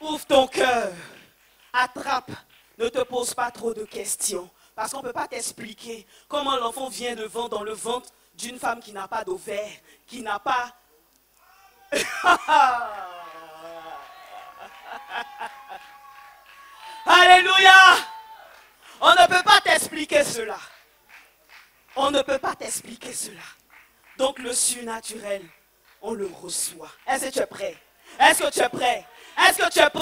Ouvre ton cœur. Attrape. Ne te pose pas trop de questions. Parce qu'on ne peut pas t'expliquer comment l'enfant vient devant dans le ventre d'une femme qui n'a pas d'ovaire, qui n'a pas... Alléluia! On ne peut pas t'expliquer cela. On ne peut pas t'expliquer cela. Donc le surnaturel, on le reçoit. Est-ce que tu es prêt? Est-ce que tu es prêt? Est-ce que tu es prêt?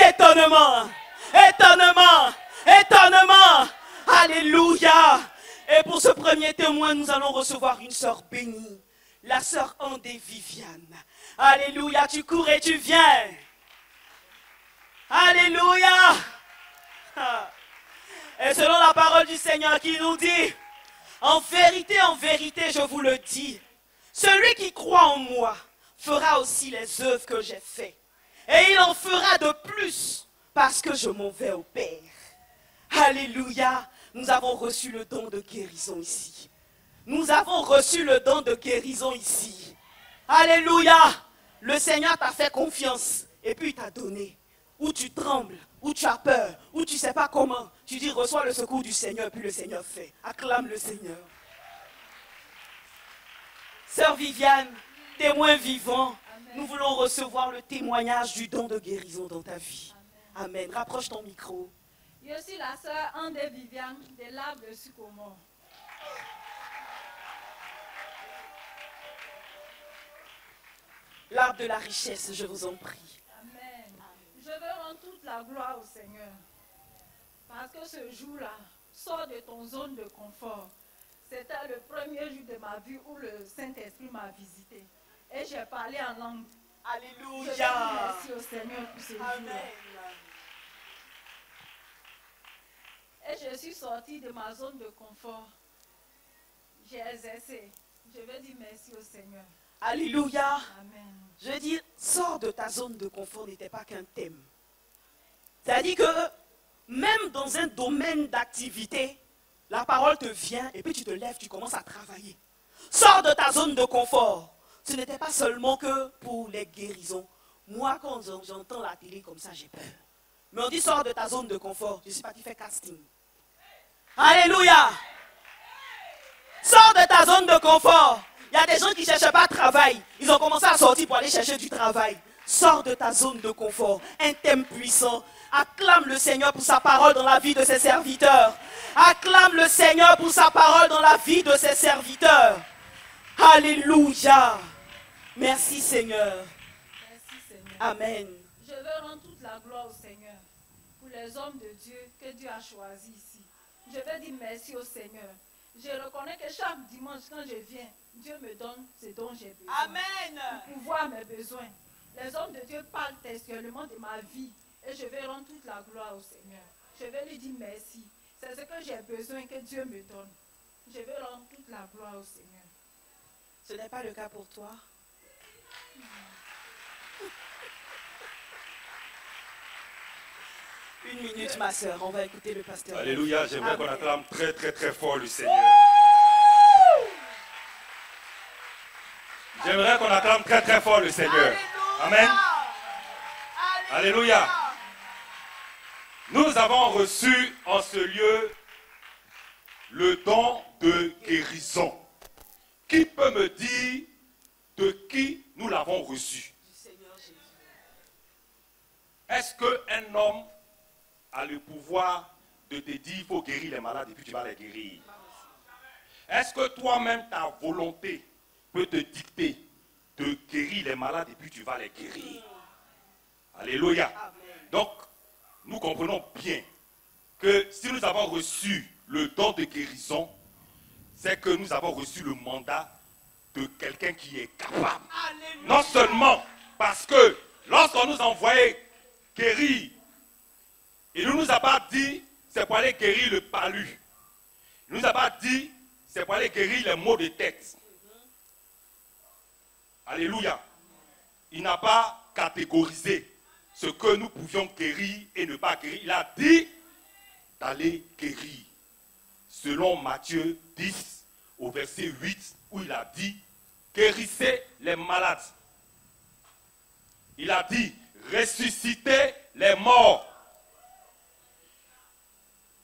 Étonnement! Étonnement! Étonnement! Alléluia! Et pour ce premier témoin, nous allons recevoir une sœur bénie. La sœur Andé Viviane. Alléluia, tu cours et tu viens. Alléluia! Et selon la parole du Seigneur qui nous dit, en vérité, je vous le dis, celui qui croit en moi fera aussi les œuvres que j'ai faites. Et il en fera de plus parce que je m'en vais au Père. Alléluia! Nous avons reçu le don de guérison ici. Nous avons reçu le don de guérison ici. Alléluia! Le Seigneur t'a fait confiance et puis il t'a donné. Où tu trembles, où tu as peur, où tu ne sais pas comment, tu dis reçois le secours du Seigneur, puis le Seigneur fait. Acclame le Seigneur. Sœur Viviane, témoin vivant, amen. Nous voulons recevoir le témoignage du don de guérison dans ta vie. Amen. Amen. Rapproche ton micro. Je suis la sœur Andé Viviane de l'arbre de Sycomore. L'arbre de la richesse, je vous en prie. Amen. Je veux rendre toute la gloire au Seigneur. Parce que ce jour-là, sors de ton zone de confort. C'était le premier jour de ma vie où le Saint-Esprit m'a visité. Et j'ai parlé en langue. Alléluia. Je dis merci au Seigneur pour ce jour-là. Et je suis sortie de ma zone de confort. J'ai exercé. Je veux dire merci au Seigneur. Alléluia. Amen. Je dis, sors de ta zone de confort n'était pas qu'un thème. C'est-à-dire que même dans un domaine d'activité, la parole te vient et puis tu te lèves, tu commences à travailler. Sors de ta zone de confort. Ce n'était pas seulement que pour les guérisons. Moi, quand j'entends la télé comme ça, j'ai peur. Mais on dit, sors de ta zone de confort. Je ne suis pas qui fait casting. Alléluia. Sors de ta zone de confort. Il y a des gens qui ne cherchaient pas de travail. Ils ont commencé à sortir pour aller chercher du travail. Sors de ta zone de confort. Un thème puissant. Acclame le Seigneur pour sa parole dans la vie de ses serviteurs. Acclame le Seigneur pour sa parole dans la vie de ses serviteurs. Alléluia. Merci Seigneur. Merci Seigneur. Amen. Je veux rendre toute la gloire au Seigneur pour les hommes de Dieu que Dieu a choisis ici. Je veux dire merci au Seigneur. Je reconnais que chaque dimanche quand je viens, Dieu me donne ce dont j'ai besoin. Amen. Pour pouvoir mes besoins. Les hommes de Dieu parlent textuellement de ma vie et je vais rendre toute la gloire au Seigneur. Je vais lui dire merci. C'est ce que j'ai besoin que Dieu me donne. Je vais rendre toute la gloire au Seigneur. Ce n'est pas le cas pour toi? Une minute, ma soeur, on va écouter le pasteur. Alléluia, j'aimerais qu'on acclame très très très fort le Seigneur. J'aimerais qu'on acclame très très fort le Seigneur. Amen. Alléluia. Nous avons reçu en ce lieu le don de guérison. Qui peut me dire de qui nous l'avons reçu? Du Seigneur Jésus. Est-ce qu'un homme a le pouvoir de te dire il faut guérir les malades et puis tu vas les guérir? Est-ce que toi-même ta volonté peut te dicter de guérir les malades et puis tu vas les guérir? Alléluia. Donc, nous comprenons bien que si nous avons reçu le don de guérison, c'est que nous avons reçu le mandat de quelqu'un qui est capable. Alléluia. Non seulement parce que lorsqu'on nous envoyait guérir, il ne nous a pas dit c'est pour aller guérir le palu. Il ne nous a pas dit c'est pour aller guérir les maux de tête. Alléluia. Il n'a pas catégorisé ce que nous pouvions guérir et ne pas guérir. Il a dit d'aller guérir. Selon Matthieu 10 au verset 8 où il a dit guérissez les malades. Il a dit ressusciter les morts,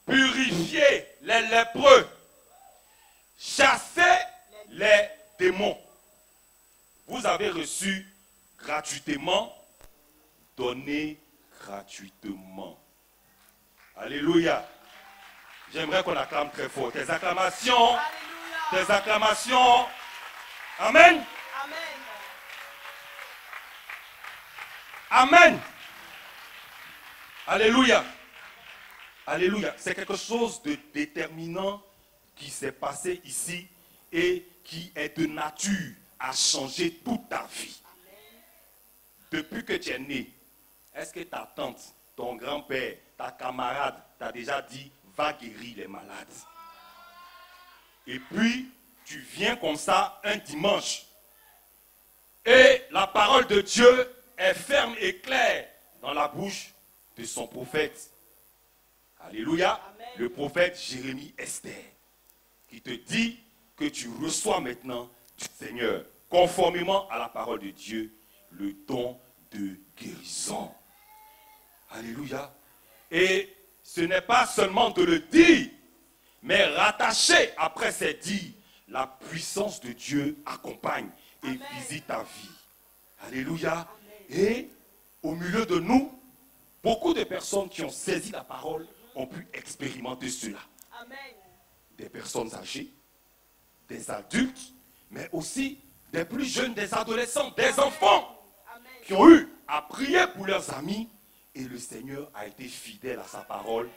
purifier les lépreux, chasser les démons. Vous avez reçu gratuitement, donné gratuitement. Alléluia. J'aimerais qu'on acclame très fort. Tes acclamations. Alléluia. Tes acclamations. Amen. Amen. Amen. Alléluia. Alléluia. C'est quelque chose de déterminant qui s'est passé ici et qui est de nature à changer toute ta vie. Depuis que tu es né, est-ce que ta tante, ton grand-père, ta camarade t'a déjà dit va guérir les malades? Et puis, tu viens comme ça un dimanche et la parole de Dieu est ferme et claire dans la bouche de son prophète. Alléluia. Amen. Le prophète Jérémie Esther qui te dit que tu reçois maintenant du Seigneur, conformément à la parole de Dieu, le don de guérison. Alléluia. Et ce n'est pas seulement de le dire, mais rattaché après ces dits, la puissance de Dieu accompagne et Amen. Visite ta vie. Alléluia. Amen. Et au milieu de nous, beaucoup de personnes qui ont saisi la parole ont pu expérimenter cela. Amen. Des personnes âgées, des adultes, mais aussi des plus jeunes, des adolescents, des enfants Amen. Qui ont eu à prier pour leurs amis et le Seigneur a été fidèle à sa parole.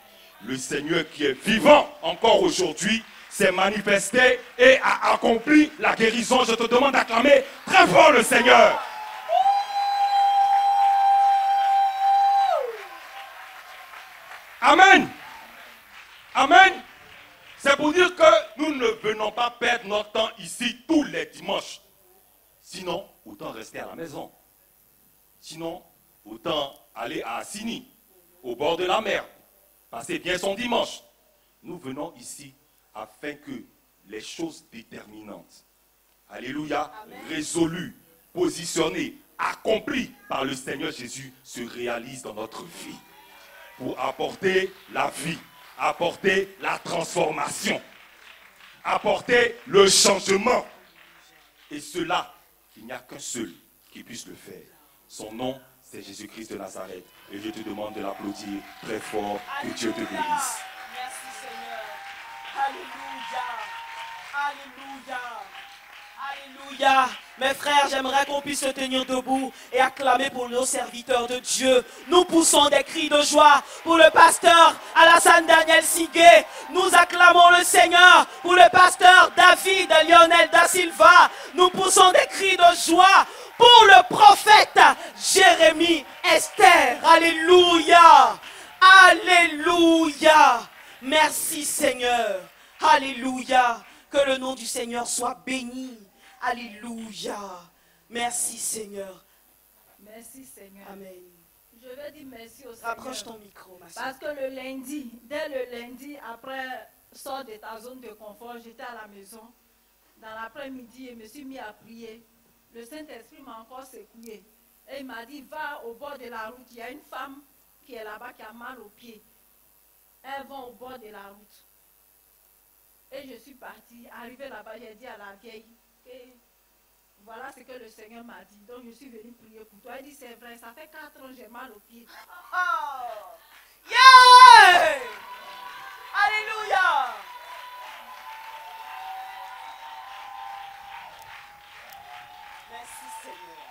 Le Seigneur qui est vivant encore aujourd'hui s'est manifesté et a accompli la guérison. Je te demande d'acclamer très fort le Seigneur. Amen. Amen. C'est pour dire que nous ne venons pas perdre notre temps ici tous les dimanches. Sinon, autant rester à la maison. Sinon, autant aller à Assini, au bord de la mer, passer bien son dimanche. Nous venons ici afin que les choses déterminantes, alléluia, Amen. Résolues, positionnées, accomplies par le Seigneur Jésus se réalisent dans notre vie. Pour apporter la vie, apporter la transformation, apporter le changement. Et cela, il n'y a qu'un seul qui puisse le faire. Son nom, c'est Jésus-Christ de Nazareth. Et je te demande de l'applaudir très fort. Alléluia. Que Dieu te bénisse. Merci Seigneur. Alléluia. Alléluia. Alléluia. Mes frères, j'aimerais qu'on puisse se tenir debout et acclamer pour nos serviteurs de Dieu. Nous poussons des cris de joie pour le pasteur Alassane Daniel Sigué. Nous acclamons le Seigneur pour le pasteur David Lionel da Silva. Nous poussons des cris de joie pour le prophète Jérémie Esther. Alléluia. Alléluia. Merci Seigneur. Alléluia. Que le nom du Seigneur soit béni. Alléluia. Merci Seigneur. Merci Seigneur. Amen. Je veux dire merci au Seigneur. Rapproche ton micro, ma soeur. Parce que le lundi, dès le lundi, après sort de ta zone de confort, j'étais à la maison. Dans l'après-midi, je me suis mis à prier. Le Saint-Esprit m'a encore secoué. Et il m'a dit, va au bord de la route. Il y a une femme qui est là-bas qui a mal aux pieds. Elles vont au bord de la route. Et je suis partie. Arrivée là-bas, j'ai dit à la vieille que voilà ce que le Seigneur m'a dit. Donc je suis venue prier pour toi. Elle dit, c'est vrai, ça fait 4 ans que j'ai mal aux pieds. Oh. Yeah! Alléluia! Merci Seigneur.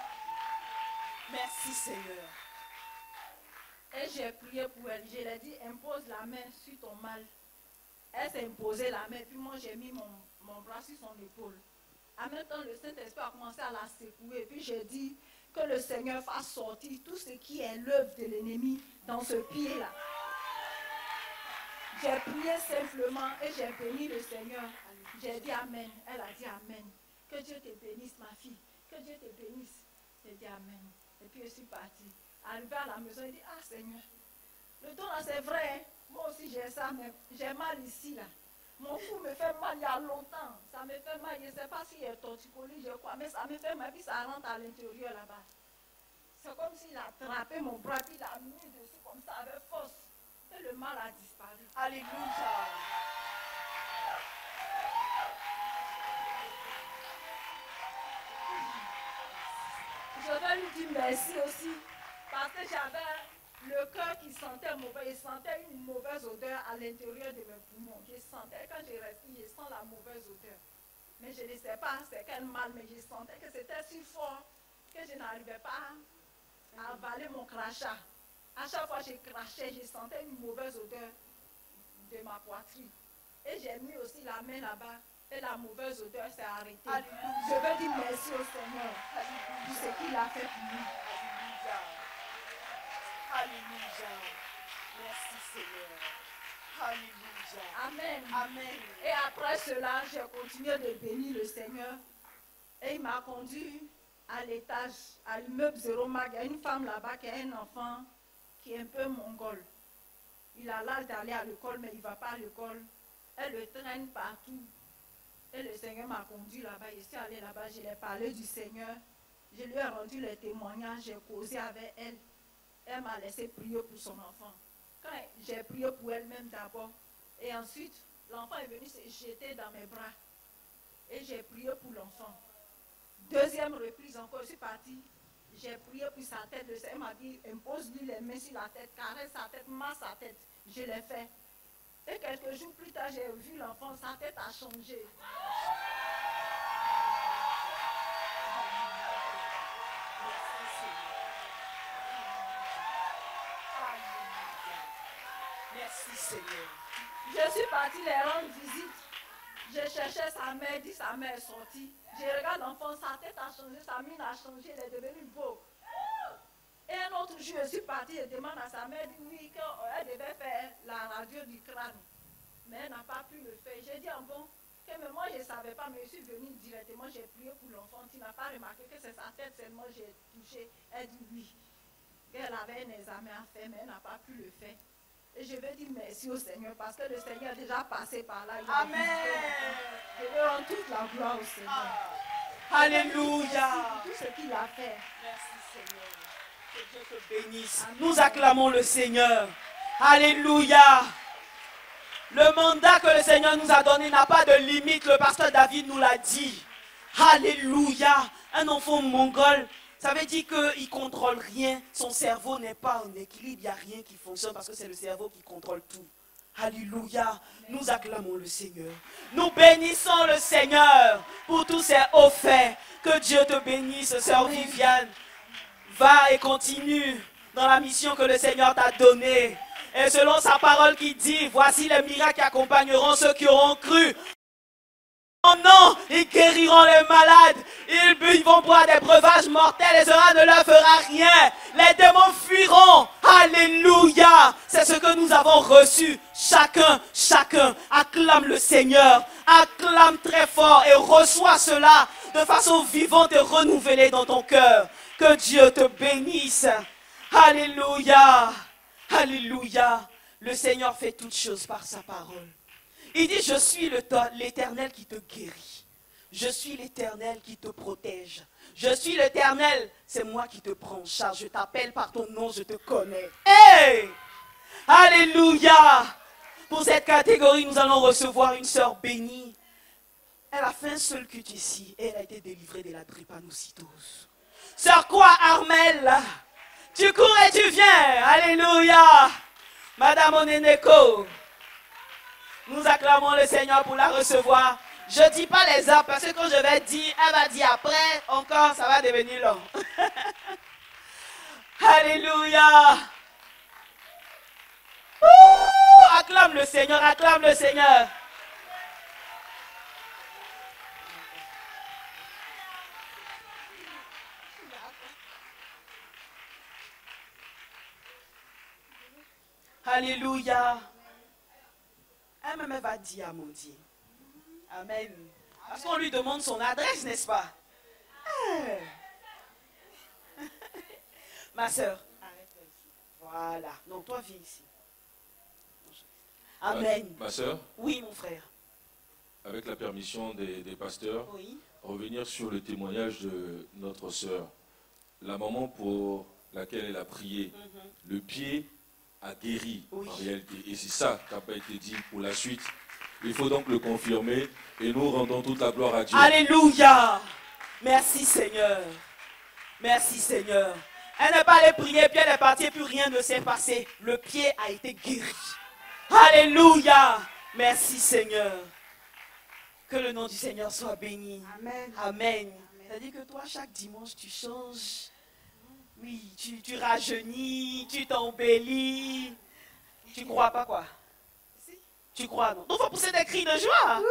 Merci Seigneur. Et j'ai prié pour elle. Je lui ai dit, impose la main sur ton mal. Elle s'est imposée la main. Puis moi, j'ai mis mon bras sur son épaule. En même temps, le Saint-Esprit a commencé à la secouer. Puis j'ai dit que le Seigneur fasse sortir tout ce qui est l'œuvre de l'ennemi dans ce pied-là. J'ai prié simplement et j'ai béni le Seigneur. J'ai dit Amen. Elle a dit Amen. Que Dieu te bénisse, ma fille. Que Dieu te bénisse. J'ai dit Amen. Et puis je suis partie. Arrivé à la maison, il dit, ah Seigneur, le don là c'est vrai, hein? Moi aussi j'ai ça, mais j'ai mal ici là. Mon fou me fait mal il y a longtemps. Ça me fait mal, je ne sais pas s'il y a torticolis, je crois, mais ça me fait mal, puis ça rentre à l'intérieur là-bas. C'est comme s'il a attrapé mon bras, puis il a mis dessus comme ça avec force. Et le mal a disparu. Alléluia. Je vais lui dire merci aussi, parce que j'avais le cœur qui sentait mauvais. Il sentait une mauvaise odeur à l'intérieur de mes poumons. Je sentais, quand je respire, je sens la mauvaise odeur. Mais je ne sais pas c'est quel mal, mais je sentais que c'était si fort que je n'arrivais pas à avaler mon crachat. À chaque fois que je crachais, je sentais une mauvaise odeur de ma poitrine. Et j'ai mis aussi la main là-bas et la mauvaise odeur s'est arrêtée. Alléluia. Je veux dire merci au Seigneur pour ce qu'il a fait pour nous. Alléluia. Alléluia. Merci Seigneur. Alléluia. Amen. Amen. Et après cela, j'ai continué de bénir le Seigneur. Et il m'a conduit à l'étage, à l'immeuble Zéro Mag. Il y a une femme là-bas qui a un enfant qui est un peu mongol. Il a l'âge d'aller à l'école, mais il ne va pas à l'école. Elle le traîne partout. Et le Seigneur m'a conduit là-bas. Je suis allée là-bas, je lui ai parlé du Seigneur. Je lui ai rendu les témoignages, j'ai causé avec elle. Elle m'a laissé prier pour son enfant. Quand j'ai prié pour elle-même d'abord, et ensuite, l'enfant est venu se jeter dans mes bras. Et j'ai prié pour l'enfant. Deuxième reprise encore, je suis partie. J'ai prié pour sa tête. Le Seigneur m'a dit, impose-lui les mains sur la tête, caresse sa tête, masse sa tête. Je l'ai fait. Et quelques jours plus tard, j'ai vu l'enfant, sa tête a changé. Merci Seigneur. Je suis partie les rendre visite. Je cherchais sa mère, dit sa mère est sortie. Je regarde l'enfant, sa tête a changé, sa mine a changé, elle est devenue beau. Et un autre jour, je suis partie, je demande à sa mère, dit oui, qu'elle devait faire la radio du crâne. Mais elle n'a pas pu le faire. J'ai dit, bon, que mais moi je ne savais pas, mais je suis venue directement, j'ai prié pour l'enfant. Tu n'as pas remarqué que c'est sa tête seulement j'ai touché. Elle dit oui. Qu'elle avait un examen à faire, mais elle n'a pas pu le faire. Et je veux dire merci au Seigneur parce que le Seigneur est déjà passé par là. Amen. Je veux rendre toute la gloire au Seigneur. Alléluia. Tout ce qu'il a fait. Merci Seigneur. Que Dieu te bénisse. Nous acclamons le Seigneur. Alléluia. Le mandat que le Seigneur nous a donné n'a pas de limite. Le pasteur David nous l'a dit. Alléluia. Un enfant mongol, ça veut dire qu'il ne contrôle rien. Son cerveau n'est pas en équilibre. Il n'y a rien qui fonctionne parce que c'est le cerveau qui contrôle tout. Alléluia. Nous acclamons le Seigneur. Nous bénissons le Seigneur pour tous ses hauts faits. Que Dieu te bénisse, sœur Viviane. Va et continue dans la mission que le Seigneur t'a donnée. Et selon sa parole qui dit, voici les miracles qui accompagneront ceux qui auront cru. Oh non, ils guériront les malades. Ils vont boire des breuvages mortels et cela ne leur fera rien. Les démons fuiront. Alléluia. C'est ce que nous avons reçu. Chacun acclame le Seigneur. Acclame très fort et reçois cela de façon vivante et renouvelée dans ton cœur. Que Dieu te bénisse. Alléluia. Alléluia. Le Seigneur fait toutes choses par sa parole. Il dit, je suis l'Éternel qui te guérit. Je suis l'Éternel qui te protège. Je suis l'Éternel, c'est moi qui te prends en charge. Je t'appelle par ton nom, je te connais. Hey! Alléluia! Pour cette catégorie, nous allons recevoir une sœur bénie. Elle a fait un seul culte ici et elle a été délivrée de la drépanocytose. Sœur quoi, Armel? Tu cours et tu viens. Alléluia! Madame Oneneko. Nous acclamons le Seigneur pour la recevoir. Je ne dis pas les heures parce que quand je vais dire, elle va dire après, encore, ça va devenir long. Alléluia. Acclame le Seigneur, acclame le Seigneur. Alléluia. Elle-même va dire à mon Dieu. Amen. Parce qu'on lui demande son adresse, n'est-ce pas? Ma soeur. Voilà. Donc toi, viens ici. Amen. Ma soeur, oui, mon frère. avec la permission des pasteurs, Oui. revenir sur le témoignage de notre soeur. La maman, pour laquelle elle a prié, le pied a guéri Oui. en réalité. Et c'est ça qui n'a pas été dit pour la suite. Il faut donc le confirmer et nous rendons toute la gloire à Dieu. Alléluia. Merci Seigneur. Merci Seigneur. Elle n'est pas allée prier, puis elle est partie, et puis rien ne s'est passé. Le pied a été guéri. Alléluia. Merci Seigneur. Que le nom du Seigneur soit béni. Amen. Amen. C'est-à-dire que toi, chaque dimanche, tu changes. Oui, tu rajeunis, tu t'embellis. Tu crois pas quoi? Si. Tu crois, non? Donc, il faut pousser des cris de joie.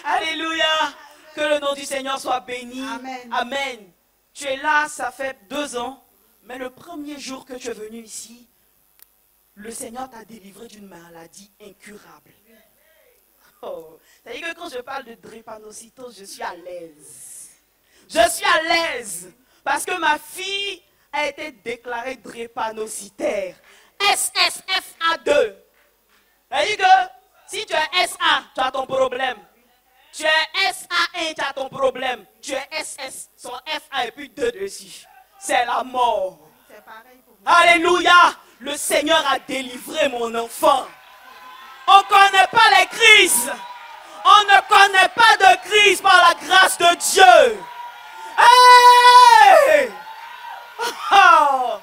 Alléluia. Que le nom du Seigneur soit béni. Amen. Amen. Tu es là, ça fait 2 ans. Mais le premier jour que tu es venu ici, le Seigneur t'a délivré d'une maladie incurable. Oh. C'est-à-dire que quand je parle de drépanocytose, je suis à l'aise. Je suis à l'aise. Parce que ma fille a été déclarée drépanocytaire. SSFA2. C'est-à-dire que si tu es SA, tu as ton problème. Tu es SA1, tu as ton problème. Tu es SS, son FA et puis 2 dessus. C'est la mort. C'est pareil pour moi. Alléluia. Le Seigneur a délivré mon enfant. On ne connaît pas les crises. On ne connaît pas de crise par la grâce de Dieu. Hey! Oh!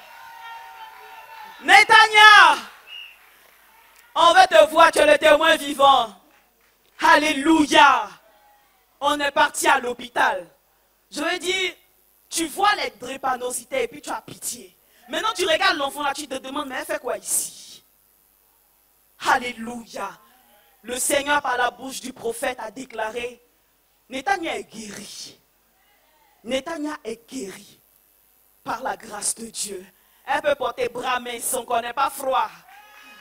Netanya, on veut te voir, tu es le témoin vivant. Alléluia. On est parti à l'hôpital. Je veux dire, tu vois les drépanocytaires et puis tu as pitié. Maintenant tu regardes l'enfant là, tu te demandes, mais elle fait quoi ici? Alléluia. Le Seigneur par la bouche du prophète a déclaré, Netanya est guéri. Netanya est guéri par la grâce de Dieu. Elle peut porter bras mais son corps n'est pas froid.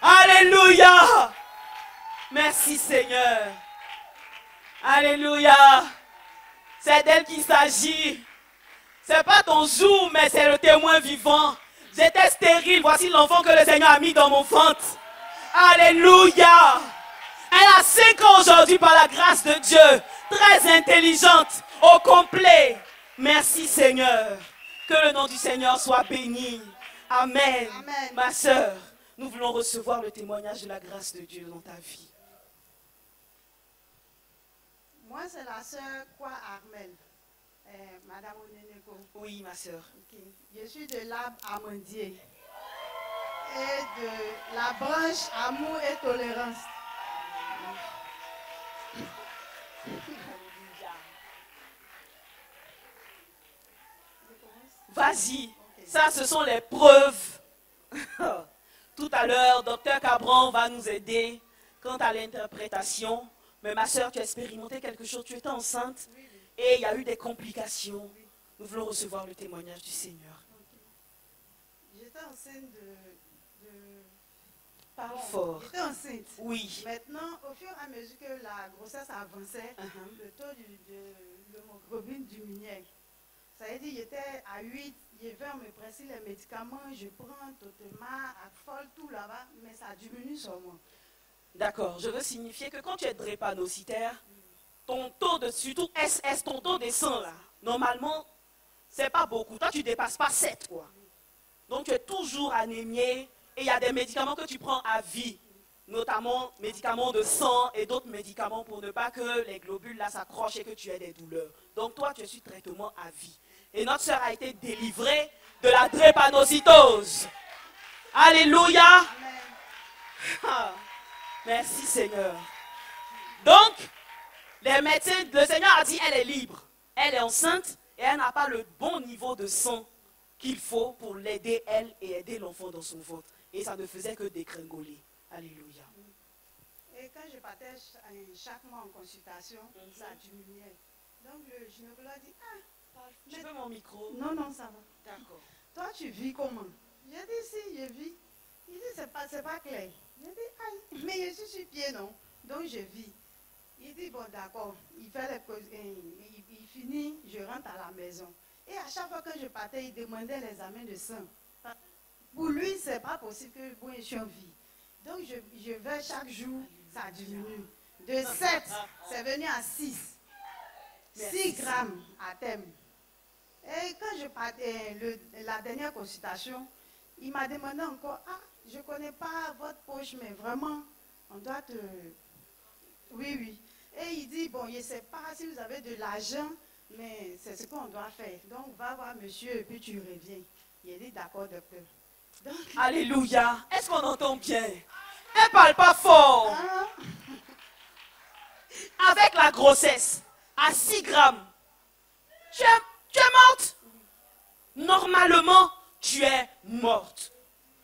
Alléluia. Merci Seigneur. Alléluia. C'est d'elle qu'il s'agit. C'est pas ton jour, mais c'est le témoin vivant. J'étais stérile. Voici l'enfant que le Seigneur a mis dans mon ventre. Alléluia. Elle a 5 ans aujourd'hui par la grâce de Dieu. Très intelligente, au complet. Merci Seigneur. Que le nom du Seigneur soit béni. Amen. Amen. Ma soeur, nous voulons recevoir le témoignage de la grâce de Dieu dans ta vie. Moi, c'est la sœur Kwa Armel, Madame Oneneko. Oui, ma soeur. Ok. Je suis de l'âme Amandier et de la branche Amour et Tolérance. Vas-y. Ça, ce sont les preuves. Tout à l'heure, Dr Cabran va nous aider quant à l'interprétation. Mais ma soeur, tu as expérimenté quelque chose. Tu étais enceinte et il y a eu des complications. Nous voulons recevoir le témoignage du Seigneur. J'étais enceinte Parle fort. J'étais enceinte. Oui. Maintenant, au fur et à mesure que la grossesse avançait, le taux de l'hémoglobine diminuait. Ça veut dire j'étais à 8, je vais me presser les médicaments, je prends totalement, affole tout là-bas, mais ça diminue seulement. D'accord. Je veux signifier que quand tu es drépanocytaire, ton taux de, surtout SS, ton taux de sang là, normalement, c'est pas beaucoup. Toi, tu ne dépasses pas 7 quoi. Donc tu es toujours anémié et il y a des médicaments que tu prends à vie, notamment médicaments de sang et d'autres médicaments pour ne pas que les globules là s'accrochent et que tu aies des douleurs. Donc toi, tu es sur traitement à vie. Et notre sœur a été délivrée de la drépanocytose. Alléluia. Ah, merci Seigneur. Donc, les médecins, le Seigneur a dit, elle est libre. Elle est enceinte et elle n'a pas le bon niveau de sang qu'il faut pour l'aider, elle, et aider l'enfant dans son ventre. Et ça ne faisait que dégringoler. Alléluia. Et quand je partais chaque mois en consultation, ça diminuait. Donc le gynécologue dit, Tu veux mon micro? non, non, ça va. D'accord. Toi, tu vis comment? J'ai dit, si, je vis. Il dit, c'est pas clair. J'ai dit, aïe, mais je suis sur pied, non? Donc, je vis. Il dit, bon, d'accord. Il fait les causes, il finit, je rentre à la maison. Et à chaque fois que je partais, il demandait l'examen de sang. Pour lui, c'est pas possible que moi, je suis en vie. Donc, je vais chaque jour, ça diminue. De 7, c'est venu à 6. 6 grammes à thème. Et quand je partais, la dernière consultation, il m'a demandé encore, ah, je ne connais pas votre poche, mais vraiment, on doit te... Oui, oui. Et il dit, bon, je ne sais pas si vous avez de l'argent, mais c'est ce qu'on doit faire. Donc, va voir monsieur et puis tu reviens. Il a dit, d'accord, docteur. Donc, Alléluia. Est-ce qu'on entend bien? Elle ne parle pas fort. ah, Avec la grossesse, à 6 grammes, tu es morte. Normalement, tu es morte.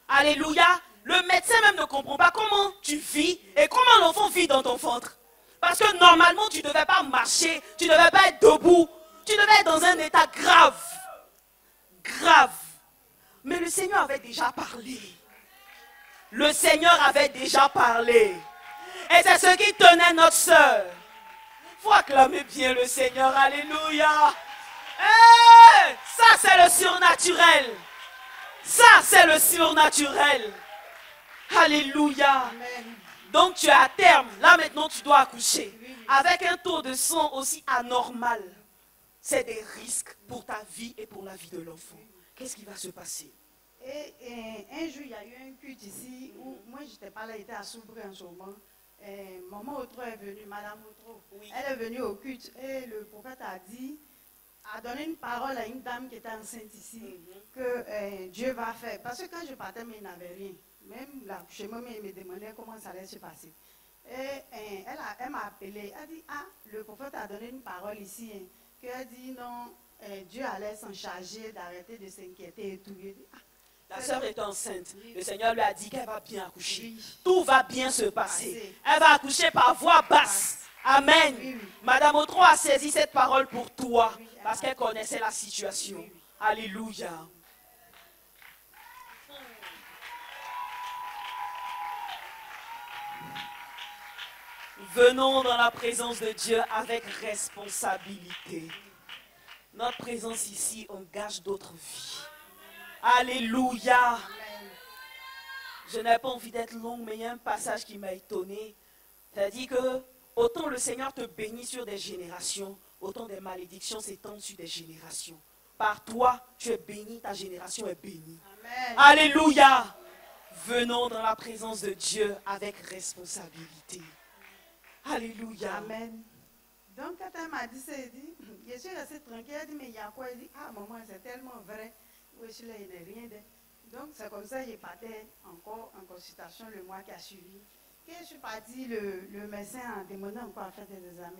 Alléluia. Le médecin même ne comprend pas comment tu vis et comment l'enfant vit dans ton ventre. Parce que normalement, tu ne devais pas marcher, tu ne devais pas être debout, tu devais être dans un état grave. Grave. Mais le Seigneur avait déjà parlé. Le Seigneur avait déjà parlé. Et c'est ce qui tenait notre sœur. Il faut acclamer bien le Seigneur. Alléluia. Hey, ça, c'est le surnaturel. Ça, c'est le surnaturel. Alléluia. amen. Donc, tu es à terme. Là, maintenant, tu dois accoucher. Avec un taux de sang aussi anormal. C'est des risques pour ta vie et pour la vie de l'enfant. Qu'est-ce qui va se passer? Et un jour, il y a eu un culte ici où moi, je n'étais pas là, j'étais à Soubré en ce moment. Maman Outro est venue, Madame Outro. Oui. Elle est venue au culte et le prophète a donné une parole à une dame qui était enceinte ici que Dieu va faire. Parce que quand je partais, mais il n'avait rien. Même l'accouchement, il me demandait comment ça allait se passer. Et elle m'a appelé, elle a dit, ah, le prophète a donné une parole ici, hein, qu'elle dit non, Dieu allait s'en charger d'arrêter de s'inquiéter et tout. Je dis, ah, La sœur est enceinte. Le Seigneur lui a dit qu'elle va bien accoucher. Oui. Tout va bien se passer. Elle va accoucher par voix basse. Amen. Oui, oui. Madame Otro a saisi cette parole pour toi Oui, parce qu'elle connaissait la situation. Oui, oui. Alléluia. Venons dans la présence de Dieu avec responsabilité. Notre présence ici engage d'autres vies. Alléluia. Amen. Je n'ai pas envie d'être longue, mais il y a un passage qui m'a étonné. C'est-à-dire que autant le Seigneur te bénit sur des générations, autant des malédictions s'étendent sur des générations. Par toi, tu es béni, ta génération est bénie. Amen. Alléluia. Venons dans la présence de Dieu avec responsabilité. Alléluia. Amen. Donc, quand elle m'a dit ça, elle dit, je suis restée tranquille. Elle dit, mais il y a quoi? Elle dit, ah, maman, c'est tellement vrai. Oui, je suis là, il n'y a rien de... Donc, c'est comme ça que je partais encore en consultation le mois qui a suivi. Quand je suis partie, le médecin a demandé encore à faire des examens.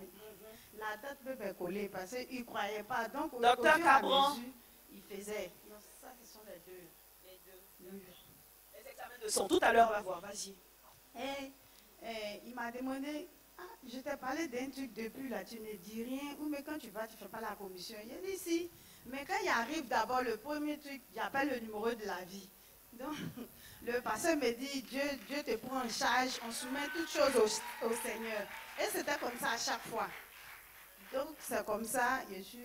La date peut être collée parce qu'il ne croyait pas. Donc, au Docteur fur et à Cabran. mesure, il faisait. Non, ça, ce sont les deux. Oui. Les examens de sang, tout à l'heure, on va voir, vas-y. Et il m'a demandé, ah, je t'ai parlé d'un truc depuis là, tu ne dis rien, ou mais quand tu vas, tu ne fais pas la commission. Il a dit si, mais quand il arrive d'abord le premier truc, j'appelle le numéro de la vie. Donc, le pasteur me dit, Dieu te prend en charge, on soumet toutes choses au Seigneur. Et c'était comme ça à chaque fois. Donc, c'est comme ça, je suis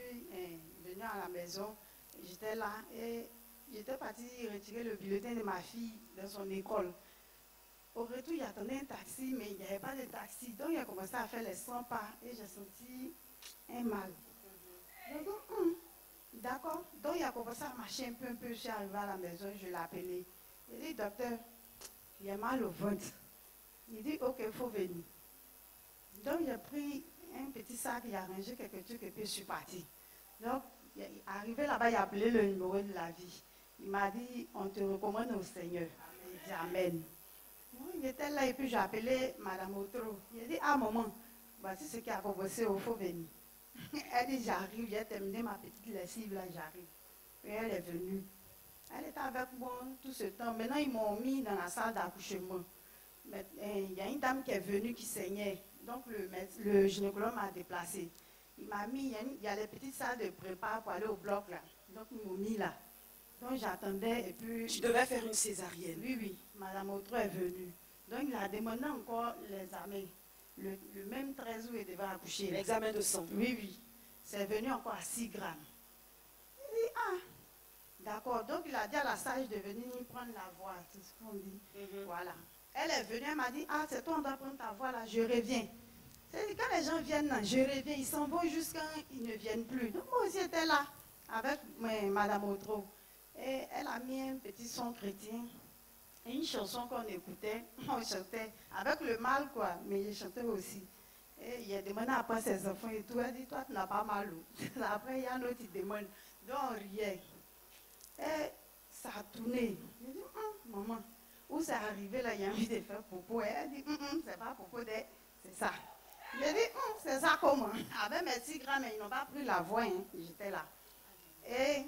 venue à la maison, j'étais là, et j'étais partie retirer le bulletin de ma fille dans son école. Au retour, il attendait un taxi, mais il n'y avait pas de taxi. Donc, il a commencé à faire les 100 pas et j'ai senti un mal. Donc, d'accord. Donc, il a commencé à marcher un peu. Je suis arrivée à la maison, je l'ai appelé. Il dit, docteur, il a mal au ventre. Il dit, ok, il faut venir. Donc, j'ai pris un petit sac, il a rangé quelques trucs et puis je suis partie. Donc, arrivé là-bas, il a appelé le numéro de la vie. Il m'a dit, on te recommande au Seigneur. Il dit, amen. Il était là et puis j'ai appelé Madame Outro. Il a dit, ah maman, voici ce qui a commencé, il faut venir. Elle dit, j'arrive, j'ai terminé ma petite lessive, là j'arrive. Et elle est venue. Elle était avec moi tout ce temps. Maintenant, ils m'ont mis dans la salle d'accouchement. Il y a une dame qui est venue qui saignait. Donc le gynécologue m'a déplacé. Il m'a mis, il y a les petites salles de prépa pour aller au bloc là. Donc ils m'ont mis là. Donc j'attendais et puis... Tu devais faire une césarienne. Oui, oui. Madame Outro est venue. Donc il a demandé encore l'examen. Le même 13 août, il devait accoucher. L'examen de sang. Oui, oui. C'est venu encore à 6 grammes. Il dit, ah, d'accord. Donc il a dit à la sage de venir prendre la voix. C'est ce qu'on dit. Voilà. Elle est venue, elle m'a dit, ah, c'est toi, on doit prendre ta voix là, je reviens. C'est-à-dire, quand les gens viennent, je reviens. Ils s'en vont jusqu'à ils ne viennent plus. Donc moi aussi, j'étais là. avec Madame Audreau. Et elle a mis un petit son chrétien. Et une chanson qu'on écoutait, on chantait avec le mal quoi, mais je chantais aussi. Et il a demandé après ses enfants et tout, elle dit, toi tu n'as pas mal. Après il y a un autre qui demande, donc on riait. Et ça a tourné. Je dis, maman, où c'est arrivé là, il y a envie de faire popo. Et elle dit, c'est pas popo, c'est ça. J'ai dit, c'est ça comment? Avec mes 6 grammes, ils n'ont pas pris la voix, hein. J'étais là. Et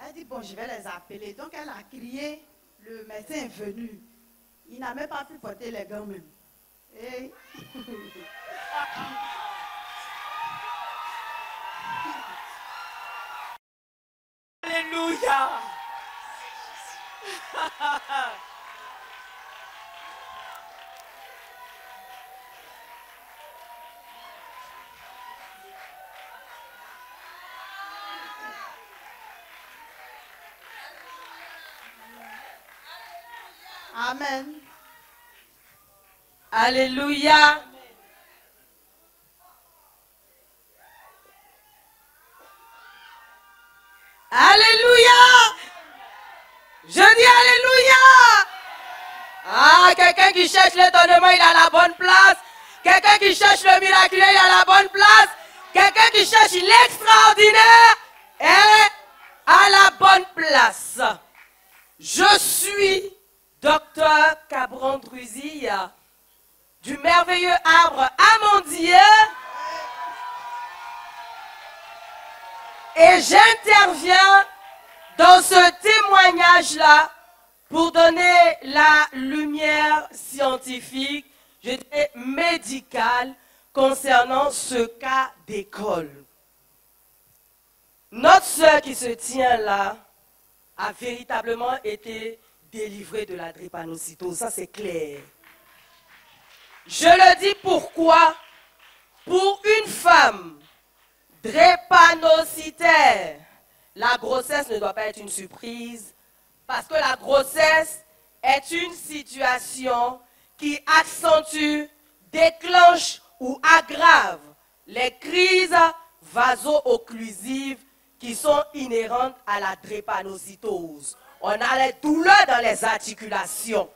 elle dit, bon, je vais les appeler. Donc elle a crié. Le médecin est venu. Il n'a même pas pu porter les gants même. Et... Alléluia. Amen. Alléluia. Alléluia. Je dis alléluia. Ah, quelqu'un qui cherche l'étonnement, il a la bonne place. Quelqu'un qui cherche le miraculeux, il a la bonne place. Quelqu'un qui cherche l'extraordinaire est à la bonne place. Je suis Docteur Cabran-Drusille du merveilleux arbre amandier et j'interviens dans ce témoignage-là pour donner la lumière scientifique, je dirais médicale, concernant ce cas d'école. Notre sœur qui se tient là a véritablement été délivrée de la drépanocytose, ça c'est clair. Je le dis pourquoi? Pour une femme drépanocytaire, la grossesse ne doit pas être une surprise parce que la grossesse est une situation qui accentue, déclenche ou aggrave les crises vaso-occlusives qui sont inhérentes à la drépanocytose. On a les douleurs dans les articulations.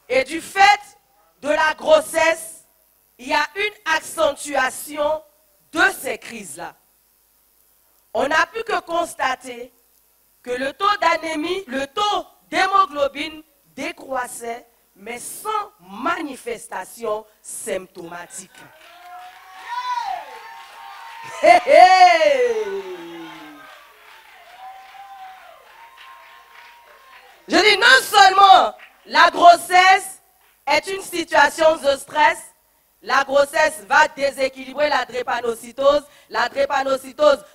Et du fait de la grossesse, il y a une accentuation de ces crises-là. On n'a pu que constater que le taux d'anémie, le taux d'hémoglobine décroissait, mais sans manifestation symptomatique. Hey, hey. Je dis non seulement la grossesse est une situation de stress, la grossesse va déséquilibrer la drépanocytose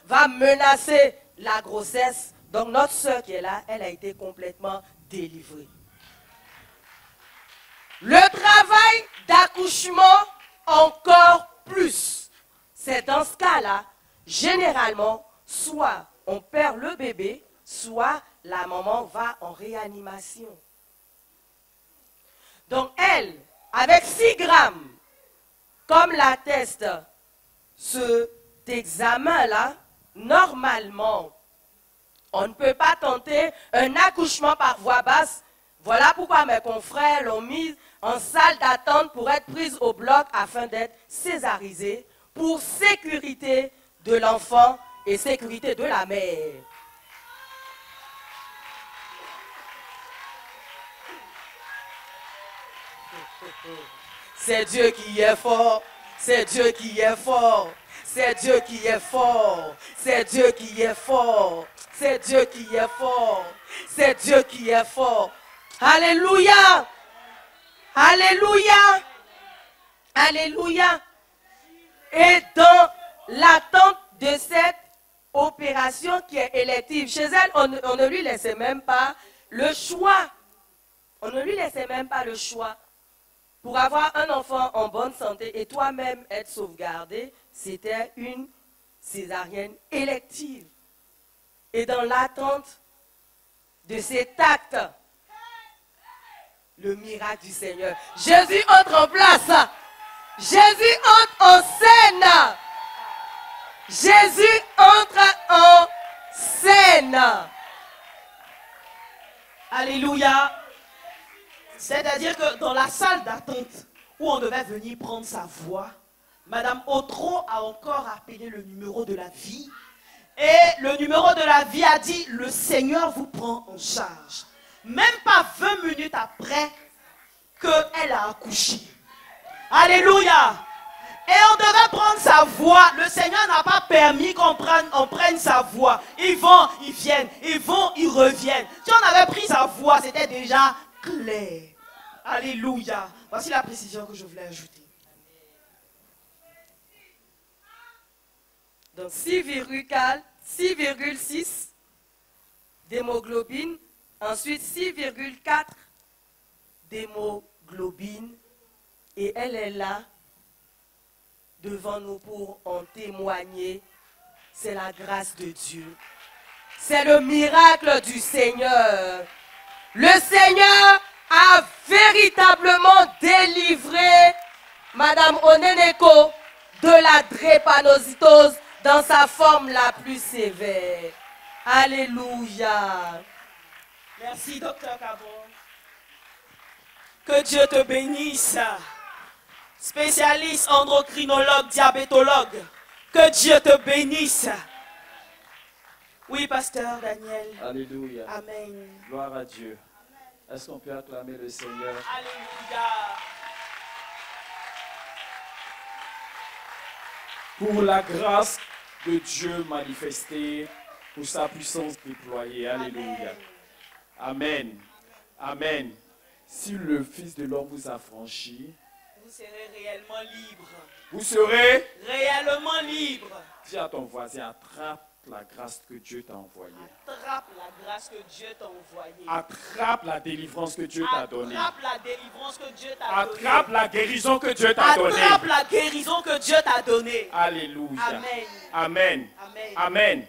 va menacer la grossesse. Donc notre sœur qui est là, elle a été complètement délivrée. Le travail d'accouchement encore plus. C'est dans ce cas-là, généralement, soit on perd le bébé, soit la maman va en réanimation. Donc elle, avec 6 grammes, comme l'atteste cet examen-là, normalement, on ne peut pas tenter un accouchement par voie basse. Voilà pourquoi mes confrères l'ont mise en salle d'attente pour être prise au bloc afin d'être césarisée pour sécurité de l'enfant et sécurité de la mère. C'est Dieu qui est fort, c'est Dieu qui est fort, c'est Dieu qui est fort, c'est Dieu qui est fort, c'est Dieu qui est fort, c'est Dieu qui est fort. Alléluia, alléluia, alléluia. Et dans l'attente de cette opération qui est élective, chez elle, on ne lui laissait même pas le choix. On ne lui laissait même pas le choix. Pour avoir un enfant en bonne santé et toi-même être sauvegardé, c'était une césarienne élective. Et dans l'attente de cet acte, le miracle du Seigneur, Jésus entre en place. Jésus entre en scène. Jésus entre en scène. Alléluia. C'est-à-dire que dans la salle d'attente où on devait venir prendre sa voix, Madame Otro a encore appelé le numéro de la vie. Et le numéro de la vie a dit, le Seigneur vous prend en charge. Même pas 20 minutes après qu'elle a accouché. Alléluia. Et on devait prendre sa voix. Le Seigneur n'a pas permis qu'on prenne sa voix. Ils vont, ils viennent. Ils vont, ils reviennent. Si on avait pris sa voix, c'était déjà clair. Alléluia. Voici la précision que je voulais ajouter. Donc 6,6 d'hémoglobine. Ensuite 6,4 d'hémoglobine. Et elle est là devant nous pour en témoigner. C'est la grâce de Dieu. C'est le miracle du Seigneur. Le Seigneur a véritablement délivré Madame Oneneko de la drépanocytose dans sa forme la plus sévère. Alléluia. Merci, docteur Cabon. Que Dieu te bénisse. Spécialiste, endocrinologue, diabétologue. Que Dieu te bénisse. Oui, pasteur Daniel. Alléluia. Amen. Gloire à Dieu. Est-ce qu'on peut acclamer le Seigneur? Alléluia. Pour la grâce de Dieu manifestée, pour sa puissance déployée. Alléluia. Amen. Amen. Si le Fils de l'homme vous a franchi, vous serez réellement libre. Vous serez réellement libre. Dis à ton voisin, attrape la grâce que Dieu t'a envoyée. Attrape la grâce que Dieu t'a envoyée. Attrape la délivrance que Dieu t'a donnée. Attrape la délivrance que Dieu t'a donnée. Attrape la guérison que Dieu t'a donnée. Attrape la guérison que Dieu t'a donnée. Alléluia. Amen. Amen. Amen. Amen.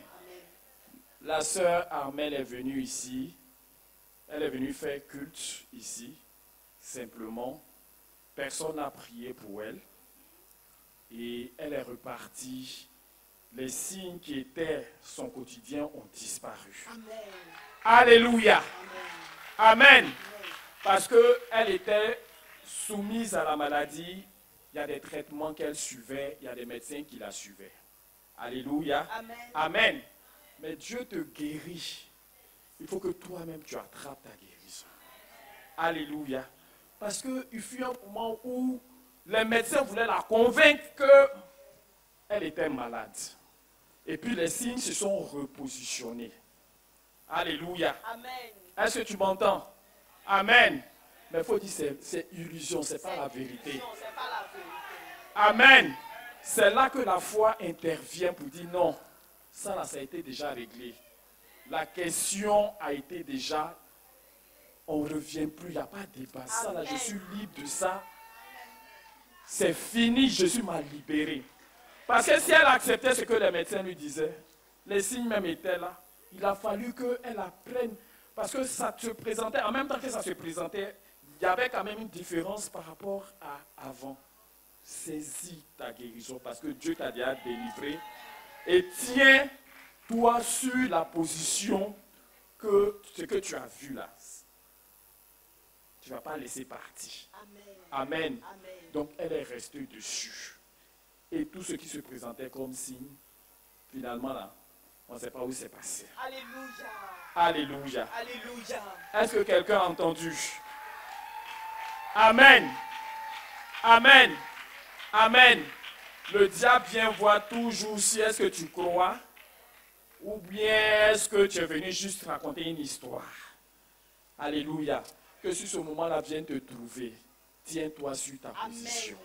La sœur Armelle est venue ici. Elle est venue faire culte ici. Simplement. Personne n'a prié pour elle. Et elle est repartie. Les signes qui étaient son quotidien ont disparu. Amen. Alléluia. Amen. Amen. Parce qu'elle était soumise à la maladie. Il y a des traitements qu'elle suivait. Il y a des médecins qui la suivaient. Alléluia. Amen. Amen. Mais Dieu te guérit. Il faut que toi-même tu attrapes ta guérison. Alléluia. Parce qu'il fut un moment où les médecins voulaient la convaincre qu'elle était malade. Et puis les signes se sont repositionnés. Alléluia. Amen. Est-ce que tu m'entends? Amen. Mais il faut dire que c'est illusion, ce n'est pas la vérité. C'est pas la vérité. Amen. C'est là que la foi intervient pour dire non, ça là, ça a été déjà réglé. La question a été déjà, on ne revient plus, il n'y a pas de débat. Ça là, je suis libre de ça. C'est fini, je suis mal libéré. Parce que si elle acceptait ce que les médecins lui disaient, les signes même étaient là, il a fallu qu'elle apprenne. Parce que ça se présentait, en même temps que ça se présentait, il y avait quand même une différence par rapport à avant. Saisis ta guérison parce que Dieu t'a déjà délivré. Et tiens-toi sur la position que ce que tu as vu là. Tu ne vas pas laisser partir. Amen. Amen. Amen. Donc elle est restée dessus. Et tout ce qui se présentait comme signe, finalement là, on ne sait pas où c'est passé. Alléluia. Alléluia. Alléluia. Est-ce que quelqu'un a entendu? Amen. Amen. Amen. Le diable vient voir toujours si est-ce que tu crois ou bien est-ce que tu es venu juste raconter une histoire. Alléluia. Que si ce moment-là vient te trouver, tiens-toi sur ta position.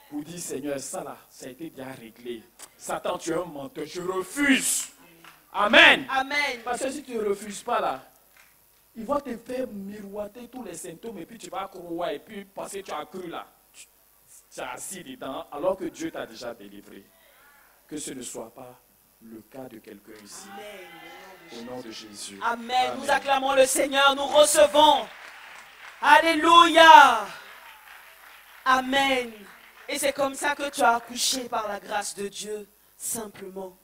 Pour dire, Seigneur, ça là, ça a été bien réglé. Satan, tu es un menteur. Je refuse. Amen. Amen. Parce que si tu ne refuses pas là, il va te faire miroiter tous les symptômes et puis tu vas croire et puis parce que tu as cru là, tu as assis dedans alors que Dieu t'a déjà délivré. Que ce ne soit pas le cas de quelqu'un ici. Amen. Au nom de Jésus. Amen. Amen. Nous acclamons le Seigneur, nous recevons. Alléluia. Amen. Et c'est comme ça que tu as accouché par la grâce de Dieu. simplement.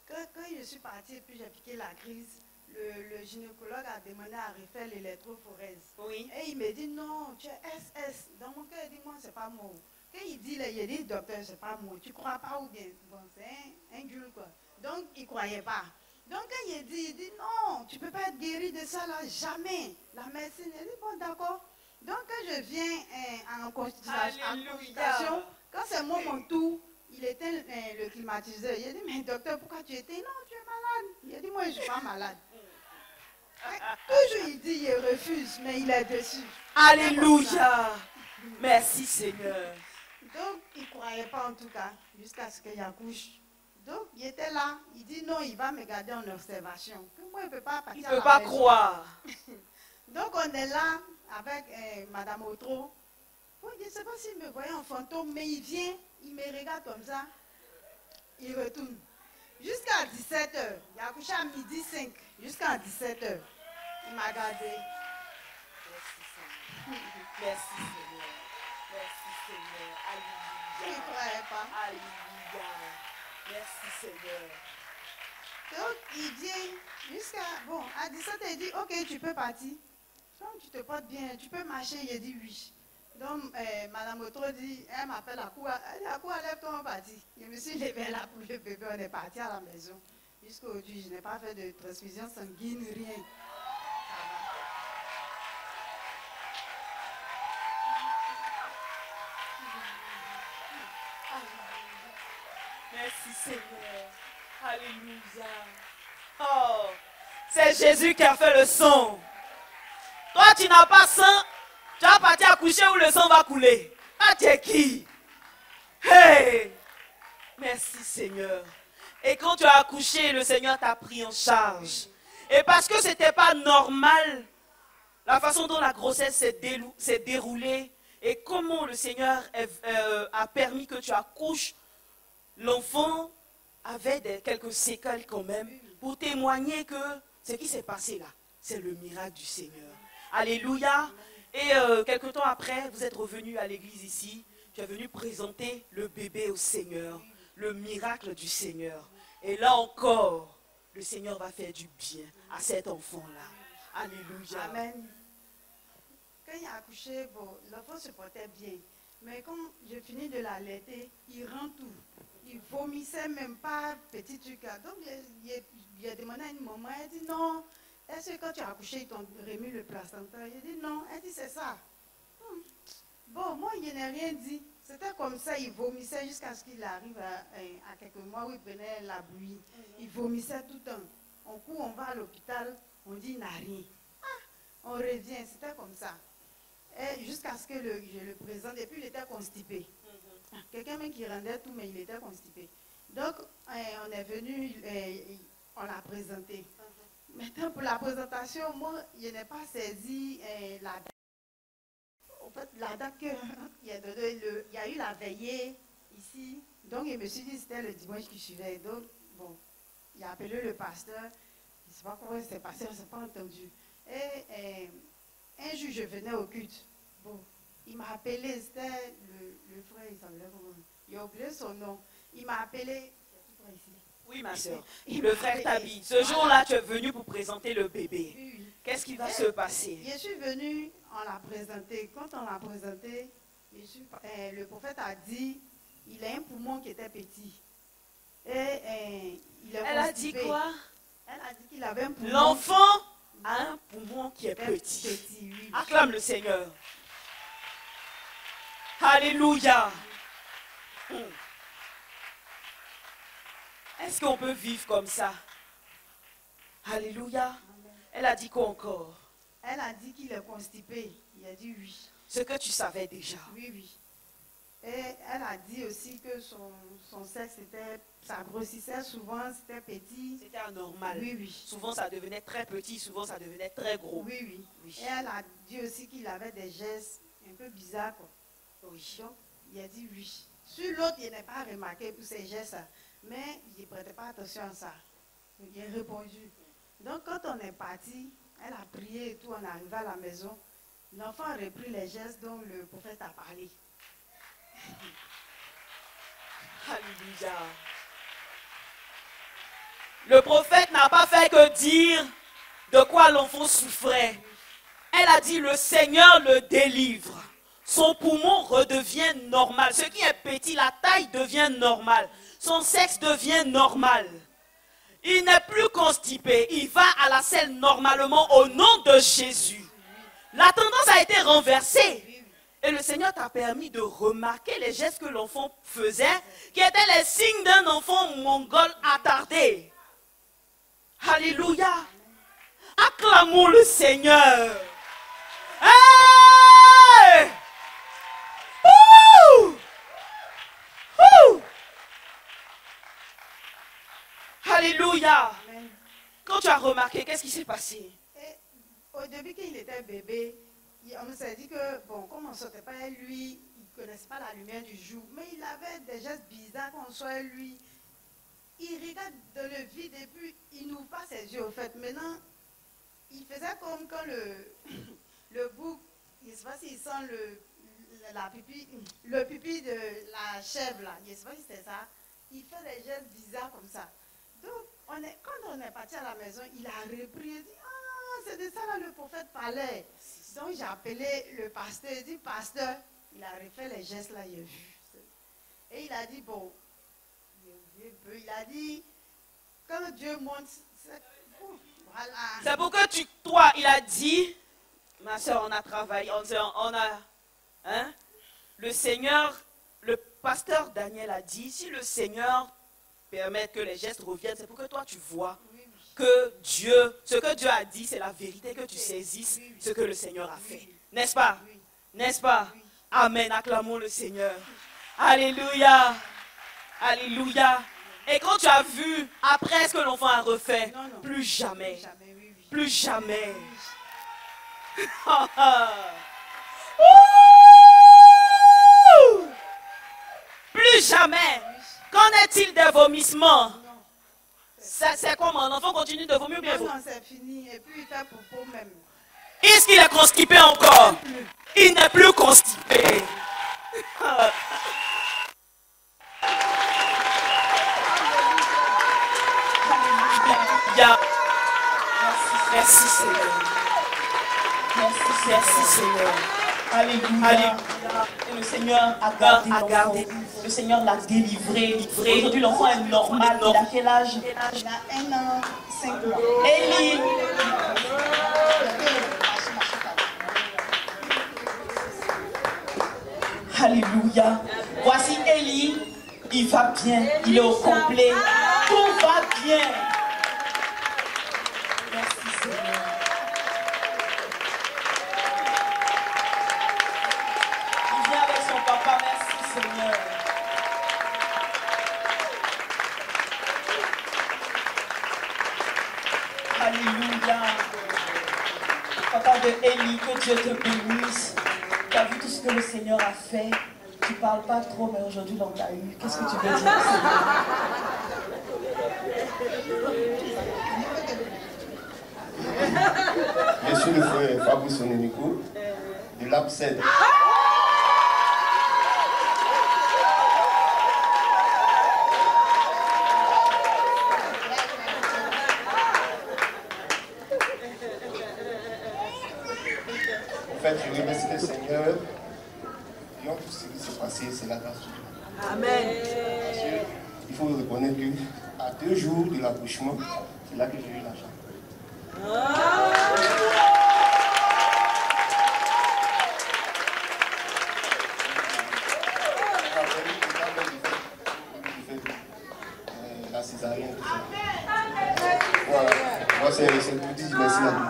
Quand je suis partie et puis j'ai piqué la crise, le gynécologue a demandé à refaire l'électrophorèse. Oui. Et il me dit non, tu es SS. Dans mon cœur, il dit moi, c'est pas moi. Quand il dit docteur, c'est pas moi. Tu crois pas ou bien? Bon, c'est un gueule quoi. Donc, il croyait pas. Donc, quand il dit non, tu peux pas être guéri de ça là, jamais. La médecine, elle dit bon, d'accord. Donc, quand je viens en consultation, quand c'est moi mon tour, il éteint le climatiseur. Il a dit, mais docteur, pourquoi tu éteins? Non, tu es malade. Il a dit, moi, je ne suis pas malade. Toujours, il dit, il refuse, mais il est dessus. Alléluia. Merci, Seigneur. Donc, il ne croyait pas en tout cas, jusqu'à ce qu'il accouche. Donc, il était là. Il dit, non, il va me garder en observation. Que moi, il ne peut pas partir. Il ne peut pas croire. Donc, on est là avec Madame Otro. Bon, je ne sais pas s'il me voyait en fantôme, mais il vient, il me regarde comme ça. Il retourne. Jusqu'à 17h. Il a accouché à midi 5. Jusqu'à 17h. Il m'a gardé. Merci Seigneur. Merci Seigneur. Alléluia. Je ne croyais pas. Alléluia. Merci Seigneur. Donc, il vient jusqu'à... Bon, à 17h, il dit, ok, tu peux partir. Donc, tu te portes bien, tu peux marcher. Il dit oui. Donc, Madame Otro dit, elle m'appelle à quoi? Elle dit, à quoi lève-toi, on est parti. Je me suis levée là pour le bébé, on est parti à la maison. Jusqu'aujourd'hui, je n'ai pas fait de transfusion sanguine, rien. Merci Seigneur. Alléluia. Oh, c'est Jésus qui a fait le sang. Toi, tu n'as pas sang. Tu vas partir accoucher où le sang va couler. Ah, tu es qui? Hey! Merci Seigneur. Et quand tu as accouché, le Seigneur t'a pris en charge. Et parce que ce n'était pas normal, la façon dont la grossesse s'est déroulée et comment le Seigneur a permis que tu accouches, l'enfant avait quelques séquelles quand même pour témoigner que ce qui s'est passé là, c'est le miracle du Seigneur. Alléluia. Et quelque temps après, vous êtes revenu à l'église ici. Tu es venu présenter le bébé au Seigneur, le miracle du Seigneur. Et là encore, le Seigneur va faire du bien à cet enfant-là. Alléluia. Amen. Quand il a accouché, bon, l'enfant se portait bien. Mais quand je finis de l'allaiter, il rend tout. Il vomissait même pas, petit truc là. Donc, il a demandé à une maman, elle dit non. Est-ce que quand tu as accouché, ils t'ont remis le placenta? Il dit non. Elle dit c'est ça. Bon, moi, il n'ai rien dit. C'était comme ça, il vomissait jusqu'à ce qu'il arrive à quelques mois où il prenait la bouillie. Il vomissait tout le temps. On court, on va à l'hôpital, on dit il n'a rien. On revient, c'était comme ça. Et jusqu'à ce que je le présente, et puis il était constipé. Quelqu'un même qui rendait tout, mais il était constipé. Donc, on est venu, on l'a présenté. Maintenant, pour la présentation, moi, je n'ai pas saisi la date. En fait, la date qu'il y a eu la veillée ici. Donc, je me suis dit que c'était le dimanche qui suivait. Donc, bon, il a appelé le pasteur. Je ne sais pas comment c'est passé, on ne s'est pas entendu. Et un jour, je venais au culte. Bon, il m'a appelé, c'était le frère, il s'appelait comment? Il a oublié son nom. Il m'a appelé. Oui, ma soeur. Le frère Tabi. Ce jour-là, tu es venu pour présenter le bébé. Oui. Qu'est-ce qui va se passer? Je suis venue, on l'a présenté. Quand on l'a présenté, le prophète a dit, il a un poumon qui était petit. Et il est Elle a dit quoi? Elle a dit qu'il avait un poumon. L'enfant a un poumon qui est petit. Oui. Acclame le Seigneur. Alléluia. Est-ce qu'on peut vivre comme ça? Alléluia. Elle a dit quoi encore? Elle a dit qu'il est constipé. Il a dit oui. Ce que tu savais déjà. Oui, oui. Et elle a dit aussi que son sexe, ça grossissait souvent, c'était petit. C'était anormal. Oui, oui. Souvent, ça devenait très petit, souvent, ça devenait très gros. Oui, oui. Oui. Et elle a dit aussi qu'il avait des gestes un peu bizarres, quoi. Oui. Donc, il a dit oui. Sur l'autre, il n'a pas remarqué tous ces gestes, mais il ne prêtait pas attention à ça. Il a répondu. Donc, quand on est parti, elle a prié et tout, on est arrivé à la maison. L'enfant a repris les gestes dont le prophète a parlé. Alléluia. Le prophète n'a pas fait que dire de quoi l'enfant souffrait. Elle a dit, le Seigneur le délivre. Son poumon redevient normal. Ce qui est petit, la taille devient normale. Son sexe devient normal. Il n'est plus constipé. Il va à la selle normalement au nom de Jésus. La tendance a été renversée. Et le Seigneur t'a permis de remarquer les gestes que l'enfant faisait, qui étaient les signes d'un enfant mongol attardé. Alléluia. Acclamons le Seigneur. Hey! Ouh! Ouh! Alléluia. Amen. Quand tu as remarqué, qu'est-ce qui s'est passé? Et au début, quand il était bébé, on nous a dit que, bon, comme on ne sortait pas lui, il ne connaissait pas la lumière du jour, mais il avait des gestes bizarres quand on soit lui. Il regarde dans le vide et puis il n'ouvre pas ses yeux, au fait. Maintenant, il faisait comme quand le bouc, je ne sais pas s'il sent le pipi de la chèvre, là. Je ne sais pas si c'était ça. Il fait des gestes bizarres comme ça. Donc, quand on est parti à la maison, il a repris, il dit, ah, c'est de ça là le prophète parlait. Donc, j'ai appelé le pasteur, il dit, pasteur, il a refait les gestes là, il a vu. Et il a dit, bon, il a dit, quand Dieu monte, voilà. C'est pour que toi, il a dit, ma soeur, on a travaillé, hein, le Seigneur, le pasteur Daniel a dit, si le Seigneur permet que les gestes reviennent, c'est pour que toi tu vois que Dieu, ce que Dieu a dit, c'est la vérité, que tu saisisses ce que le Seigneur a fait. N'est-ce pas? N'est-ce pas? Amen, acclamons le Seigneur. Alléluia. Alléluia. Et quand tu as vu, après ce que l'enfant a refait, Non. plus jamais. Oui. Plus jamais. Plus jamais. Qu'en est-il des vomissements? C'est comment? Un enfant continue de vomir bien? Non, c'est fini. Et puis il fait popo même. Est-ce qu'il est constipé encore? Il n'est plus constipé. Merci Seigneur. Merci Seigneur. Alléluia. Et le Seigneur a gardé. Le Seigneur l'a délivré. Aujourd'hui, l'enfant est normal. Il a quel âge? Il a 1 an, 5 mois. Élie. Alléluia. Voici Élie. Il va bien. Il est au complet. Tout va bien. Merci Seigneur. Il vient avec son papa. Merci Seigneur. Alléluia. Papa de Élie, que Dieu te bénisse. Tu as vu tout ce que le Seigneur a fait. Tu ne parles pas trop, mais aujourd'hui l'on t'a eu. Qu'est-ce que tu veux dire, Seigneur? Je suis le frère Fabrice Onenico de l'Absède. En fait, je remercie le Seigneur. Et tout ce qui s'est passé, c'est la grâce de Dieu. Amen. Parce que il faut reconnaître qu'à 2 jours de l'accouchement, c'est là que j'ai eu l'argent. La césarienne, tout ça. Voilà. Moi, c'est pour dire merci à Dieu.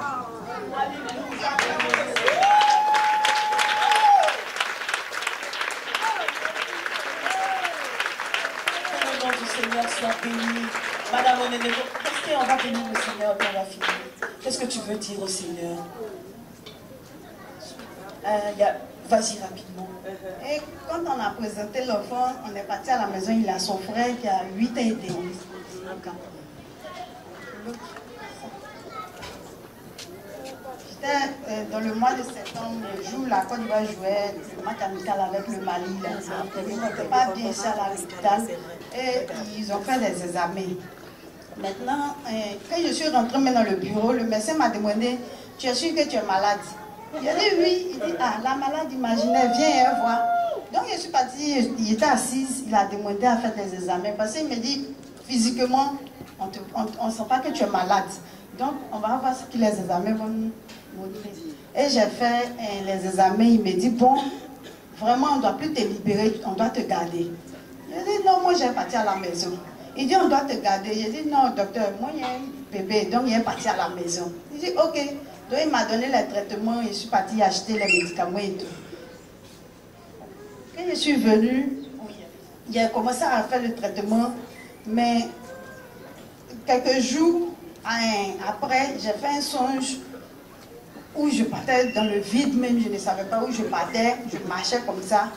Que le nom du Seigneur soit béni. Madame Oneneko, est-ce qu'on va bénir le Seigneur quand on va finir? Qu'est-ce que tu veux dire au Seigneur? Vas-y rapidement. Et quand on a présenté l'enfant, on est parti à la maison, il a son frère qui a 8 ans et demi. dans le mois de septembre, le jour où la Côte d'Ivoire jouait le match amical avec le Mali. Ils n'étaient pas bien ici à l'hôpital et ils ont fait des examens. Maintenant, quand je suis rentrée dans le bureau, le médecin m'a demandé, tu es sûr que tu es malade? J'ai dit oui. Il dit, ah, la malade imaginaire, viens voir. Donc je suis partie, il était assis, il a demandé à faire des examens parce qu'il me dit, physiquement, on ne sent pas que tu es malade. Donc on va voir ce que les examens vont nous montrer. Et j'ai fait les examens, il me dit, bon, vraiment on ne doit plus te libérer, on doit te garder. J'ai dit, non, moi j'ai parti à la maison. Il dit, on doit te garder. J'ai dit, non, docteur, moi il y a un bébé, donc il est parti à la maison. Il dit, ok. Donc il m'a donné les traitements et je suis partie acheter les médicaments et tout. Quand je suis venue, j'ai commencé à faire le traitement, mais quelques jours après, j'ai fait un songe où je partais dans le vide, même je ne savais pas où je partais, je marchais comme ça.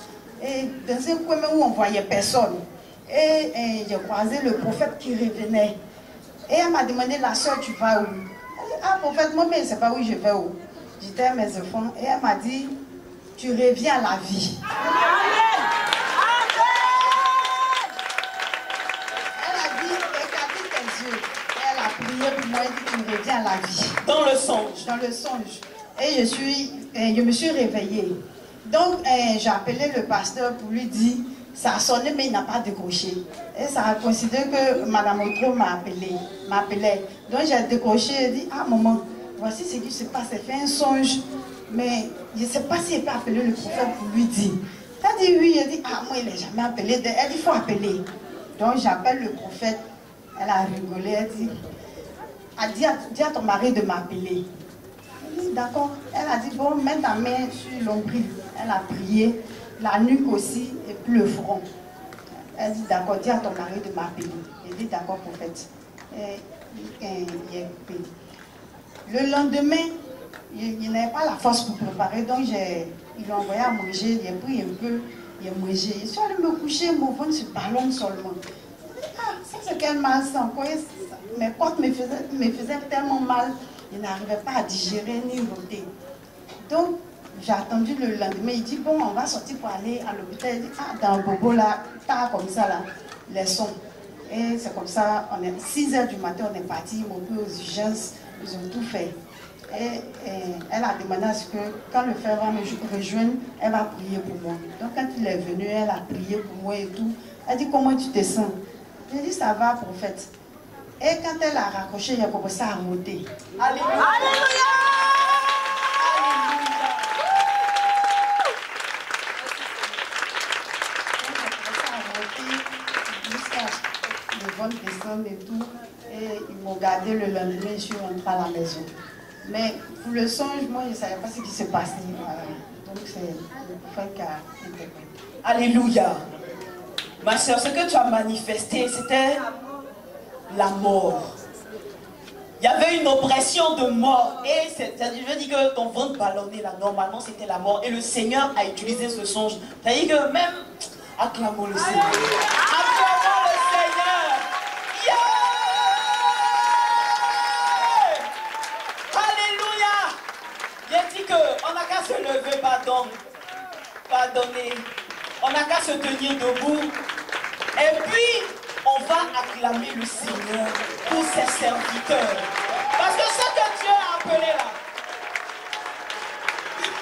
Et dans un coin où on ne voyait personne. Et j'ai croisé le prophète qui revenait. Et elle m'a demandé, la soeur, tu vas où? Elle dit, ah, prophète, moi, mais je ne sais pas où je vais où. J'étais à mes enfants et elle m'a dit, tu reviens à la vie. Elle a dit, regarde tes yeux. Elle a prié pour moi, elle dit, tu reviens à la vie. Dans le songe. Dans le songe. Et je me suis réveillée. Donc, j'ai appelé le pasteur pour lui dire, ça a sonné, mais il n'a pas décroché. Et ça a coïncidé que Mme Otro m'appelait. Donc, j'ai décroché et dit, ah, maman, voici ce qui se passe. Elle fait un songe, mais je ne sais pas si elle peut appeler le prophète pour lui dire. Elle a dit oui, elle dit, ah, moi, il n'a jamais appelé. Elle dit, il faut appeler. Donc, j'appelle le prophète. Elle a rigolé, elle dit, dis à ton mari de m'appeler. Elle dit, d'accord. Elle a dit, bon, mets ta main sur l'ombril. Elle a prié, la nuque aussi, et puis le front. Elle dit, d'accord, dis à ton mari de m'appeler. Elle dit, d'accord, prophète. Le lendemain, il n'avait pas la force pour préparer, donc il lui a envoyé à manger, il a pris un peu, il a mangé. Je suis allée me coucher, mon ventre se ballonne seulement. Ah, ça c'est quel mal sang, quoi. Mes portes me faisaient tellement mal, je n'arrivais pas à digérer ni voter. Donc, j'ai attendu le lendemain, il dit, bon, on va sortir pour aller à l'hôpital. Il dit, ah, dans le bobo là, t'as comme ça là, les sons. Et c'est comme ça, on est 6 h du matin, on est parti, ils m'ont pris aux urgences, ils ont tout fait. Et elle a demandé à ce que, quand le frère va me rejoindre, elle va prier pour moi. Donc quand il est venu, elle a prié pour moi et tout. Elle dit, comment tu te sens? J'ai dit, ça va, prophète. Et quand elle a raccroché, il a commencé à monter. Alléluia! Alléluia! Et tout, et ils m'ont gardé le lendemain, je suis rentrée à la maison. Mais pour le songe, moi je ne savais pas ce qui se passait. Voilà. Donc c'est le prophète qui a interprété. Alléluia. Ma soeur, ce que tu as manifesté, c'était la mort. Il y avait une oppression de mort. Et je dis que ton ventre ballonnait là, normalement c'était la mort. Et le Seigneur a utilisé ce songe. C'est-à-dire que même, acclamons le Seigneur. Acclamons le Seigneur. On n'a qu'à se lever, pardonner. On n'a qu'à se tenir debout. Et puis, on va acclamer le Seigneur pour ses serviteurs. Parce que ce que Dieu a appelé là,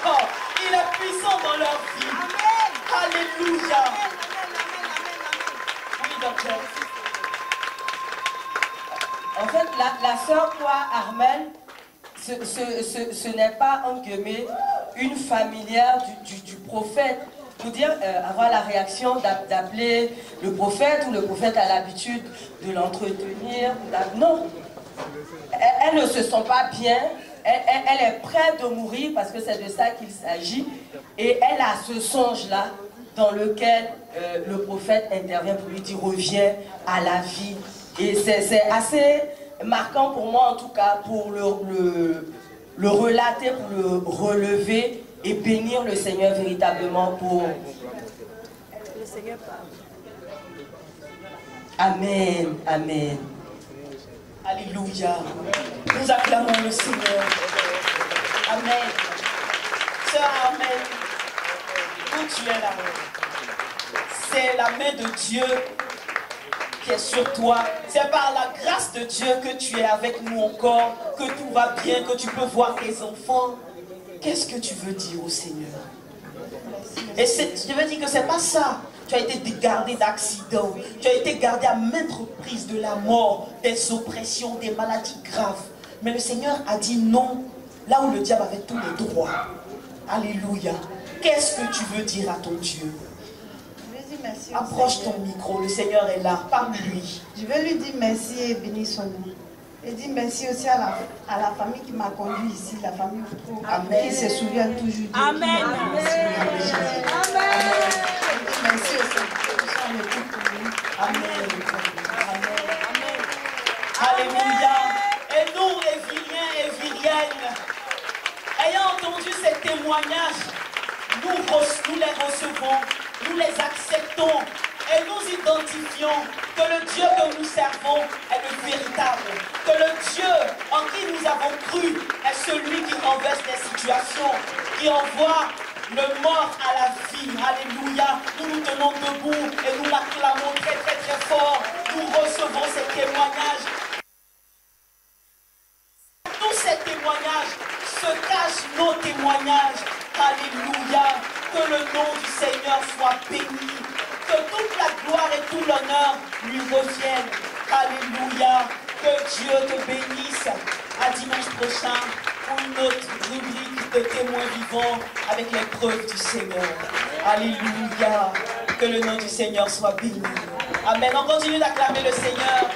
oh, il est puissant dans leur vie. Amen. Alléluia. Oui, docteur. En fait, la sœur, toi, Armel, ce n'est pas, en guillemets, une familière du prophète. Pour dire, avoir la réaction d'appeler le prophète, ou le prophète a l'habitude de l'entretenir. Non. Elle ne se sent pas bien. Elle est prête de mourir parce que c'est de ça qu'il s'agit. Et elle a ce songe-là dans lequel le prophète intervient pour lui dire, reviens à la vie. Et c'est assez marquant pour moi, en tout cas, pour le relater, pour le relever et bénir le Seigneur véritablement pour... Le Seigneur parle. Amen, amen. Alléluia. Nous acclamons le Seigneur. Amen. sœur, amen. Où tu es là? C'est la main de Dieu qui est sur toi. C'est par la grâce de Dieu que tu es avec nous encore, que tout va bien, que tu peux voir tes enfants. Qu'est-ce que tu veux dire au Seigneur? Et je veux dire que c'est pas ça. Tu as été gardé d'accidents. Tu as été gardé à maintes reprises de la mort, des oppressions, des maladies graves. Mais le Seigneur a dit non, là où le diable avait tous les droits. Alléluia. Qu'est-ce que tu veux dire à ton Dieu? Approche ton micro, le Seigneur est là, parle-lui. Je vais lui dire merci et bénir son nom. Et dire merci aussi à la famille qui m'a conduit ici, la famille Amen. Qui se souvient toujours de Amen. Amen. Merci aussi. Amen. Alléluia. Et nous, Éviliens et Viliennes, ayant entendu ces témoignages, nous les recevons, nous les acceptons et nous identifions que le Dieu que nous servons est le véritable, que le Dieu en qui nous avons cru est celui qui renverse les situations, qui envoie le mort à la vie. Alléluia. Nous nous tenons debout et nous l'acclamons très très très fort. Nous recevons ces témoignages. Tous ces témoignages se cachent nos témoignages. Alléluia. Que le nom du Seigneur soit béni. Que toute la gloire et tout l'honneur lui reviennent. Alléluia. Que Dieu te bénisse. À dimanche prochain pour une autre rubrique de témoins vivants avec les preuves du Seigneur. Alléluia. Que le nom du Seigneur soit béni. Amen. On continue d'acclamer le Seigneur.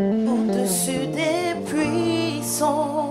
Au-dessus des puissants.